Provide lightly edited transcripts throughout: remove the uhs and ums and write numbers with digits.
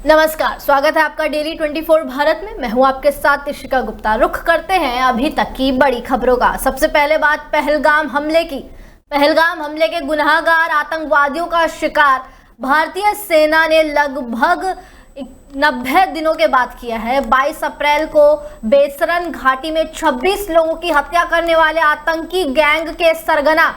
नमस्कार, स्वागत है आपका डेली 24 भारत में। मैं हूं आपके साथ इशिका गुप्ता। रुख करते हैं अभी तक की बड़ी खबरों का। सबसे पहले बात पहलगाम हमले की। पहलगाम हमले के गुनहगार आतंकवादियों का शिकार भारतीय सेना ने लगभग 90 दिनों के बाद किया है। 22 अप्रैल को बेसरन घाटी में 26 लोगों की हत्या करने वाले आतंकी गैंग के सरगना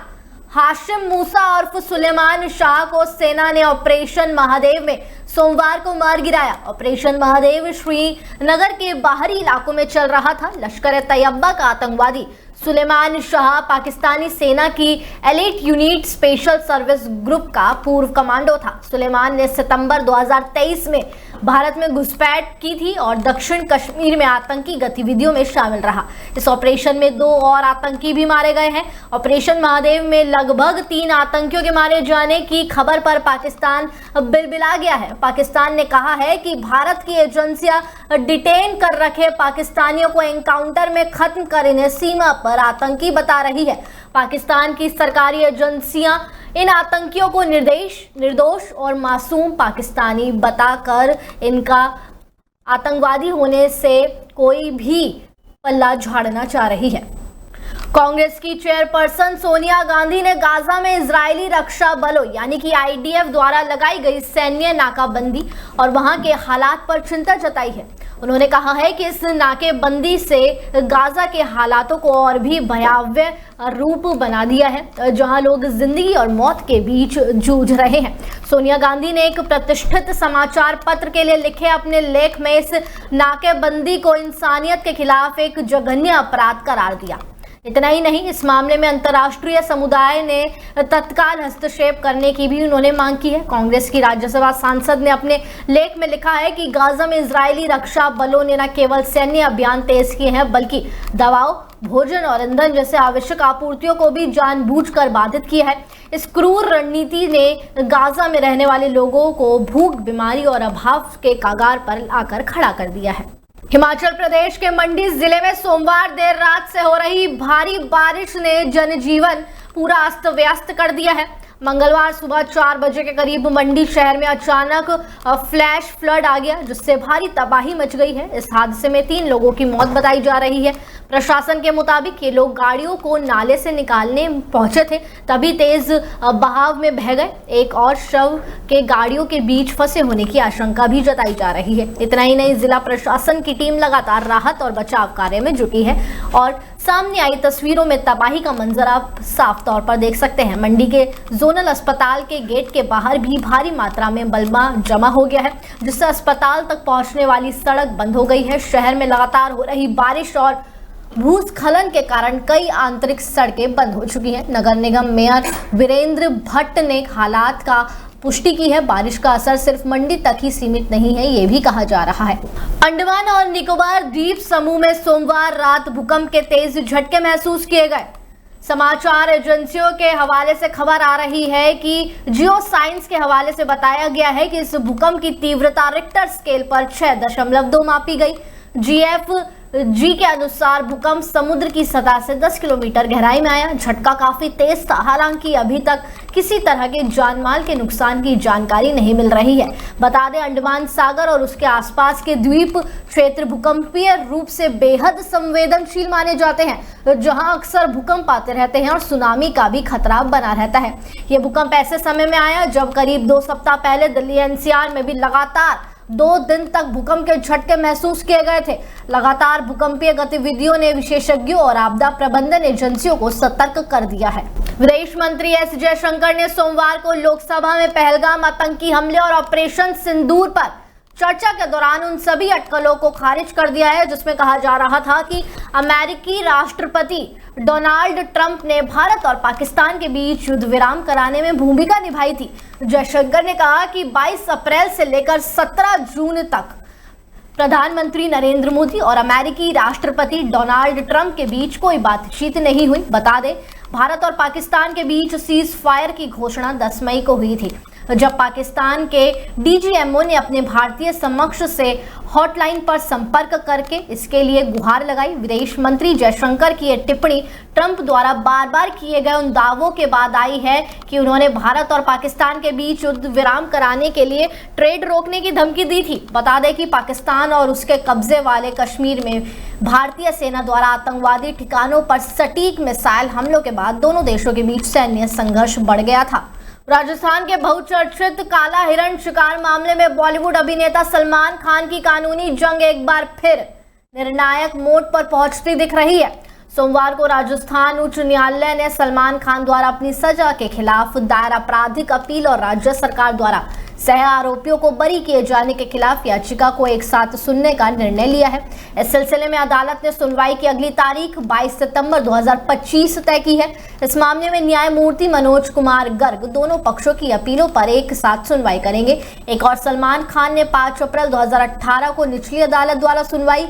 हाशिम मूसा उर्फ सुलेमान शाह को सेना ने ऑपरेशन महादेव में सोमवार को मार गिराया। ऑपरेशन महादेव श्रीनगर के बाहरी इलाकों में चल रहा था। लश्कर-ए-तैयबा का आतंकवादी सुलेमान शाह पाकिस्तानी सेना की elite unit special service group का पूर्व कमांडो था। सुलेमान ने सितंबर 2023 में भारत में घुसपैठ की थी और दक्षिण कश्मीर में आतंकी गतिविधियों में शामिल रहा। इस ऑपरेशन में 2 और आतंकी भी मारे गए हैं। ऑपरेशन महादेव में लगभग 3 आतंकियों के मारे जाने की खबर पर पाकिस्तान बिलबिला गया है। पाकिस्तान ने कहा है कि भारत की एजेंसियां डिटेन कर रखे पाकिस्तानियों को एनकाउंटर में खत्म कर इन्हें सीमा पर आतंकी बता रही है। पाकिस्तान की सरकारी एजेंसियां इन आतंकियों को निर्दोष और मासूम पाकिस्तानी बताकर इनका आतंकवादी होने से कोई भी पल्ला झाड़ना चाह रही है। कांग्रेस की चेयरपर्सन सोनिया गांधी ने गाजा में इजरायली रक्षा बलों यानी कि आईडीएफ द्वारा लगाई गई सैन्य नाकाबंदी और वहां के हालात पर चिंता जताई है। उन्होंने कहा है कि इस नाकेबंदी से गाजा के हालातों को और भी भयावह रूप बना दिया है, जहां लोग जिंदगी और मौत के बीच जूझ रहे हैं। सोनिया गांधी ने एक प्रतिष्ठित समाचार पत्र के लिए लिखे अपने लेख में इस नाकेबंदी को इंसानियत के खिलाफ एक जघन्य अपराध करार दिया। इतना ही नहीं, इस मामले में अंतर्राष्ट्रीय समुदाय ने तत्काल हस्तक्षेप करने की भी उन्होंने मांग की है। कांग्रेस की राज्यसभा सांसद ने अपने लेख में लिखा है कि गाजा में इजरायली रक्षा बलों ने न केवल सैन्य अभियान तेज किए हैं बल्कि दवाओं, भोजन और ईंधन जैसे आवश्यक आपूर्तियों को भी जानबूझकर बाधित किया है। इस क्रूर रणनीति ने गाजा में रहने वाले लोगों को भूख, बीमारी और अभाव के कगार पर लाकर खड़ा कर दिया है। हिमाचल प्रदेश के मंडी जिले में सोमवार देर रात से हो रही भारी बारिश ने जनजीवन पूरा अस्त व्यस्त कर दिया है। मंगलवार सुबह 4 बजे के करीब मंडी शहर में अचानक फ्लैश फ्लड आ गया, जिससे भारी तबाही मच गई है। इस हादसे में 3 लोगों की मौत बताई जा रही है। प्रशासन के मुताबिक ये लोग गाड़ियों को नाले से निकालने पहुंचे थे, तभी तेज बहाव में बह गए। एक और शव के गाड़ियों के बीच फंसे होने की आशंका भी जताई जा रही है। इतना ही नहीं, जिला प्रशासन की टीम लगातार राहत और बचाव कार्य में जुटी है और सामने आई तस्वीरों में तबाही का मंजर आप साफ तौर पर देख सकते हैं। मंडी के जोनल अस्पताल के गेट के बाहर भी भारी मात्रा में मलबा जमा हो गया है, जिससे अस्पताल तक पहुंचने वाली सड़क बंद हो गई है। शहर में लगातार हो रही बारिश और भूस्खलन के कारण कई आंतरिक सड़कें बंद हो चुकी हैं। नगर निगम मेयर वीरेंद्र भट्ट ने हालात का पुष्टि की है। बारिश का असर सिर्फ मंडी तक ही सीमित नहीं है, ये भी कहा जा रहा है। अंडमान और निकोबार द्वीप समूह में सोमवार रात भूकंप के तेज झटके महसूस किए गए। समाचार एजेंसियों के हवाले से खबर आ रही है कि जियो साइंस के हवाले से बताया गया है कि इस भूकंप की तीव्रता रिक्टर स्केल पर 6.2 मापी गई। GFG के अनुसार भूकंप समुद्र की सतह से 10 किलोमीटर गहराई में आया। झटका काफी तेज था, हालांकि अभी तक किसी तरह के जानमाल के नुकसान की जानकारी नहीं मिल रही है। बता दें, अंडमान सागर और उसके आसपास के द्वीप क्षेत्र भूकंपीय रूप से बेहद संवेदनशील माने जाते हैं, जहां अक्सर भूकंप आते रहते हैं और सुनामी का भी खतरा बना रहता है। ये भूकंप ऐसे समय में आया जब करीब 2 सप्ताह पहले दिल्ली NCR में भी लगातार 2 दिन तक भूकंप के झटके महसूस किए गए थे। लगातार भूकंपीय गतिविधियों ने विशेषज्ञों और आपदा प्रबंधन एजेंसियों को सतर्क कर दिया है। विदेश मंत्री S जयशंकर ने सोमवार को लोकसभा में पहलगाम आतंकी हमले और ऑपरेशन सिंदूर पर चर्चा के दौरान उन सभी अटकलों को खारिज कर दिया है जिसमें कहा जा रहा था कि अमेरिकी राष्ट्रपति डोनाल्ड ट्रंप ने भारत और पाकिस्तान के बीच युद्ध विराम कराने में भूमिका निभाई थी। जयशंकर ने कहा कि 22 अप्रैल से लेकर 17 जून तक प्रधानमंत्री नरेंद्र मोदी और अमेरिकी राष्ट्रपति डोनाल्ड ट्रंप के बीच कोई बातचीत नहीं हुई। बता दें, भारत और पाकिस्तान के बीच सीज फायर की घोषणा 10 मई को हुई थी। जब पाकिस्तान के डीजीएमओ ने अपने भारतीय समकक्ष से हॉटलाइन पर संपर्क करके इसके लिए गुहार लगाई। विदेश मंत्री जयशंकर की यह टिप्पणी ट्रंप द्वारा बार बार किए गए उन दावों के बाद आई है कि उन्होंने भारत और पाकिस्तान के बीच युद्ध विराम कराने के लिए ट्रेड रोकने की धमकी दी थी। बता दें कि पाकिस्तान और उसके कब्जे वाले कश्मीर में भारतीय सेना द्वारा आतंकवादी ठिकानों पर सटीक मिसाइल हमलों के बाद दोनों देशों के बीच सैन्य संघर्ष बढ़ गया था। राजस्थान के बहुचर्चित काला हिरण शिकार मामले में बॉलीवुड अभिनेता सलमान खान की कानूनी जंग एक बार फिर निर्णायक मोड पर पहुंचती दिख रही है। सोमवार को राजस्थान उच्च न्यायालय ने सलमान खान द्वारा अपनी सजा के खिलाफ दायर आपराधिक अपील और राज्य सरकार द्वारा सह आरोपियों को बरी किए जाने के खिलाफ याचिका को एक साथ सुनने का निर्णय लिया है। इस सिलसिले में अदालत ने सुनवाई की अगली तारीख 22 सितंबर 2025 तय की है। इस मामले में न्यायमूर्ति मनोज कुमार गर्ग दोनों पक्षों की अपीलों पर एक साथ सुनवाई करेंगे। एक और सलमान खान ने 5 अप्रैल 2018 को निचली अदालत द्वारा सुनवाई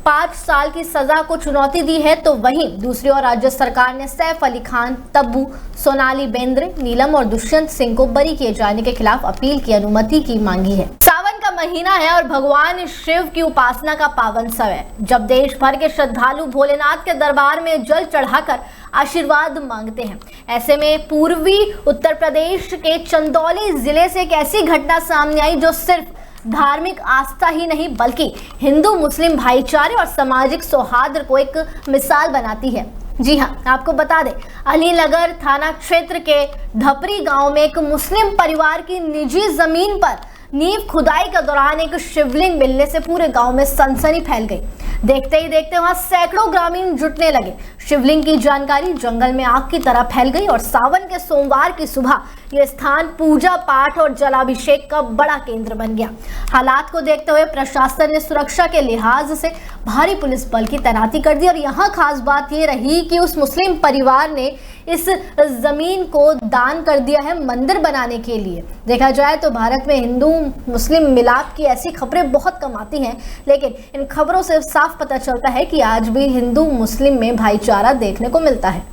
5 साल की सजा को चुनौती दी है, तो वहीं दूसरी ओर राज्य सरकार ने सैफ अली खान, तब्बू, सोनाली बेंद्रे, नीलम और दुष्यंत सिंह को बरी किए जाने के खिलाफ अपील की अनुमति की मांगी है। सावन का महीना है और भगवान शिव की उपासना का पावन समय, जब देश भर के श्रद्धालु भोलेनाथ के दरबार में जल चढ़ाकर आशीर्वाद मांगते हैं। ऐसे में पूर्वी उत्तर प्रदेश के चंदौली जिले से एक ऐसी घटना सामने आई जो सिर्फ धार्मिक आस्था ही नहीं बल्कि हिंदू मुस्लिम भाईचारे और सामाजिक सौहार्द को एक मिसाल बनाती है। जी हाँ, आपको बता दें, अलीनगर थाना क्षेत्र के धपरी गांव में एक मुस्लिम परिवार की निजी जमीन पर नींव खुदाई के दौरान एक शिवलिंग मिलने से पूरे गांव में सनसनी फैल गई। देखते ही देखते वहां सैकड़ों ग्रामीण जुटने लगे। शिवलिंग की जानकारी जंगल में आग की तरह फैल गई और सावन के सोमवार की सुबह यह स्थान पूजा पाठ और जलाभिषेक का बड़ा केंद्र बन गया। हालात को देखते हुए प्रशासन ने सुरक्षा के लिहाज से भारी पुलिस बल की तैनाती कर दी और यहाँ खास बात ये रही कि उस मुस्लिम परिवार ने इस जमीन को दान कर दिया है मंदिर बनाने के लिए। देखा जाए तो भारत में हिंदू मुस्लिम मिलाप की ऐसी खबरें बहुत कम आती हैं, लेकिन इन खबरों से साफ पता चलता है कि आज भी हिंदू मुस्लिम में भाईचारा देखने को मिलता है।